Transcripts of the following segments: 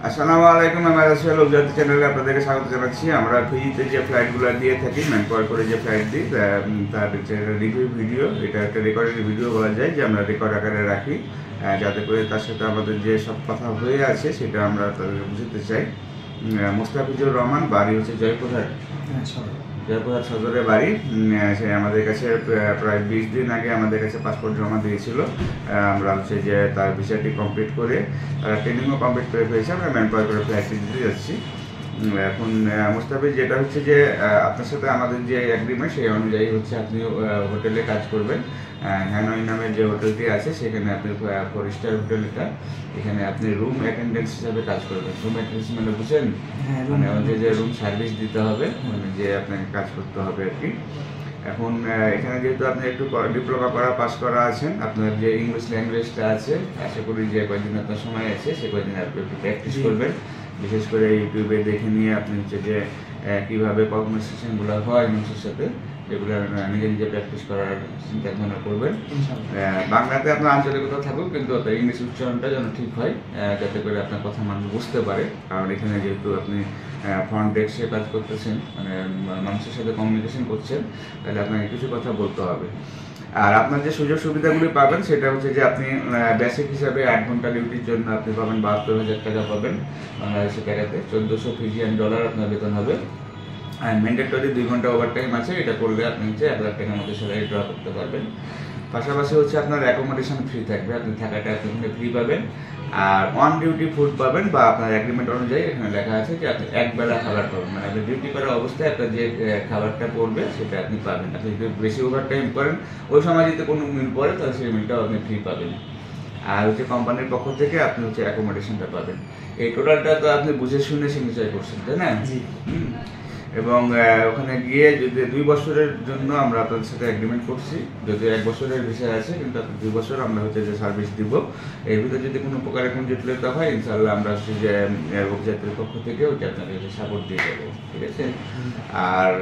আসসালামু আলাইকুম, আমি রাসেল উজাতি চ্যানেলে আপনাদেরকে স্বাগত জানাচ্ছি। আমরা ফ্রিতে যে ফ্লাইটগুলো দিয়ে থাকি, ম্যানপাওয়ার করে যে ফ্লাইট দিই তার রিভিউ ভিডিও, এটা একটা রেকর্ডের ভিডিও বলা যায় যে আমরা রেকর্ড আকারে রাখি, যাতে করে তার সাথে আমাদের যে সব কথা হয়ে আছে সেটা আমরা তাদের বুঝতে চাই। মোস্তাফিজুর রহমান, বাড়ি হচ্ছে জয়পুরহাট, জয়পুরহাট সদরে বাড়ি। সে আমাদের কাছে প্রায় 20 দিন আগে আমাদের কাছে পাসপোর্ট জমা দিয়েছিল। আমরা হচ্ছে যে তার ভিসাটি কমপ্লিট করে, ট্রেনিংও কমপ্লিট করে ফেলেছি। আমরা ম্যানপাওয়ার করে ফ্লাইটটি দিতে যাচ্ছি। এখন মোস্তাফিজ, যেটা হচ্ছে যে আপনার সাথে আমাদের যে অ্যাগ্রিমেন্ট সেই অনুযায়ী হচ্ছে আপনি হোটেলে কাজ করবেন। হ্যানয় নামের যে হোটেলটি আছে সেখানে আপনি 4 স্টার হোটেল, এখানে আপনি রুম অ্যাটেন্ডেন্স হিসাবে কাজ করবেন। রুম অ্যাটেন্ডেন্স মানে বুঝছেন, মানে হচ্ছে যে রুম সার্ভিস দিতে হবে, মানে যে আপনাকে কাজ করতে হবে আর কি। এখন এখানে যেহেতু আপনি একটু ডিপ্লোমা পাস করা আছেন, আপনার যে ইংলিশ ল্যাঙ্গুয়েজটা আছে, আশা করি যে কয়েকদিন আপনার সময় আছে সে কয়েকদিন আপনি একটু প্র্যাকটিস করবেন। বিশেষ করে ইউটিউবে দেখে নিয়ে আপনি হচ্ছে যে কীভাবে কনভারসেশনগুলো হয় মানুষের সাথে, এগুলো নিজে নিজে প্র্যাকটিস করার চিন্তা ভাবনা করবেন। বাংলাতে আপনার আঞ্চলিকতা থাকুক, কিন্তু ইংলিশ উচ্চারণটা যেন ঠিক হয়, যাতে করে আপনার কথা মানুষ বুঝতে পারে। কারণ এখানে যেহেতু আপনি ফ্রন্ট ডেস্কে কাজ করতেছেন, মানে মানুষের সাথে কমিউনিকেশন করছেন, তাহলে আপনাকে কিছু কথা বলতে হবে। আর আপনার যে সুযোগ সুবিধাগুলি পাবেন সেটা হচ্ছে যে আপনি বেসিক হিসাবে 8 ঘন্টা ডিউটির জন্য আপনি পাবেন 72,000 টাকা পাবেন বাংলাদেশি টাকাতে, 1400 ফিজিয়ান ডলার আপনার বেতন হবে। আর ম্যান্ডেটরি 2 ঘন্টা ওভারটাইম আছে, এটা করলে আপনি হচ্ছে 1 লাখ টাকার মধ্যে স্যালারি ড্র করতে পারবেন। পাশাপাশি হচ্ছে আপনার অ্যাকোমোডেশন ফ্রি থাকবে, আপনি থাকাটা আপনি ফ্রি পাবেন। আর অন ডিউটি ফুড পাবেন, বা আপনার এগ্রিমেন্ট অনুযায়ী এখানে লেখা আছে যে আপনি একবেলা খাবার পাবেন, মানে আপনি ডিউটি করা অবস্থায় আপনার যে খাবারটা পড়বে সেটা আপনি পাবেন। আপনি যদি বেশি ওভারটাইম করেন, ওই সময় যদি কোনো মিল পড়ে তাহলে সেই মিলটাও আপনি ফ্রি পাবেন। আর হচ্ছে কোম্পানির পক্ষ থেকে আপনি হচ্ছে অ্যাকোমোডেশনটা পাবেন। এই টোটালটা তো আপনি বুঝে শুনে সিগনেচার করছেন, তাই না? এবং ওখানে গিয়ে যদি 2 বছরের জন্য আমরা আপনাদের সাথে এগ্রিমেন্ট করছি, যদি 1 বছরের বিষয় আছে, কিন্তু আপনি 2 বছর আমরা হচ্ছে যে সার্ভিস দিব। এর ভিতরে যদি কোনো প্রকারের কোনো জটিলতা হয়, ইনশাল্লাহ আমরা হচ্ছে যে অভিযাত্রীর পক্ষ থেকে ওইটা আপনাকে সাপোর্ট দিয়ে দেবো, ঠিক আছে? আর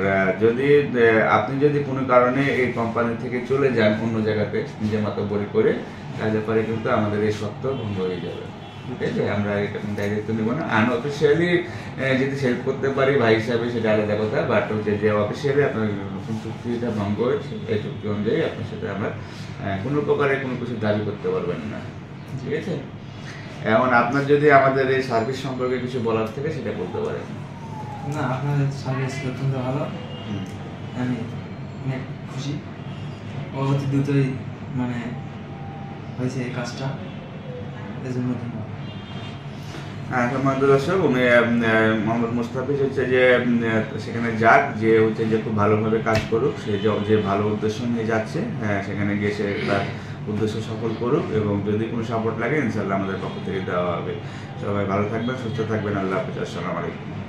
আপনি যদি কোনো কারণে এই কোম্পানি থেকে চলে যান অন্য জায়গাতে নিজের মাতব্বরি করে, তাহলে পরে কিন্তু আমাদের এই শর্ত ভঙ্গ হয়ে যাবে, ঠিক আছে? আমরা এটা দায়িত্ব নেব না। আনঅফিসিয়ালি যদি হেল্প করতে পারি ভাই হিসাবে, সেটা আলাদা কথা। বাট হচ্ছে যে অফিসিয়ালি আপনার নতুন চুক্তিটা ভঙ্গ হয়েছে, এই চুক্তি অনুযায়ী আপনার সাথে আমরা কোনো প্রকারে কোনো কিছু দাবি করতে পারবেন না, ঠিক আছে? এখন আপনার যদি আমাদের এই সার্ভিস সম্পর্কে কিছু বলার থেকে সেটা বলতে পারেন। না, আপনাদের সার্ভিস অত্যন্ত ভালো, আমি অনেক খুশি। অতি দ্রুতই মানে হয়েছে এই কাজটা, এর জন্য ধন্যবাদ। সম্মানিত দর্শক, উনি মোহাম্মদ মুস্তাফিজ হচ্ছে যে সেখানে যাক, যে হচ্ছে যে খুব ভালোভাবে কাজ করুক, সে যে ভালো উদ্দেশ্য নিয়ে যাচ্ছে, সেখানে গিয়ে সে তার উদ্দেশ্য সফল করুক, এবং যদি কোনো সাপোর্ট লাগে ইনশাল্লাহ আমাদের পক্ষ থেকে দেওয়া হবে। সবাই ভালো থাকবেন, সুস্থ থাকবেন। আল্লাহ হাফেজ। আসসালামু আলাইকুম।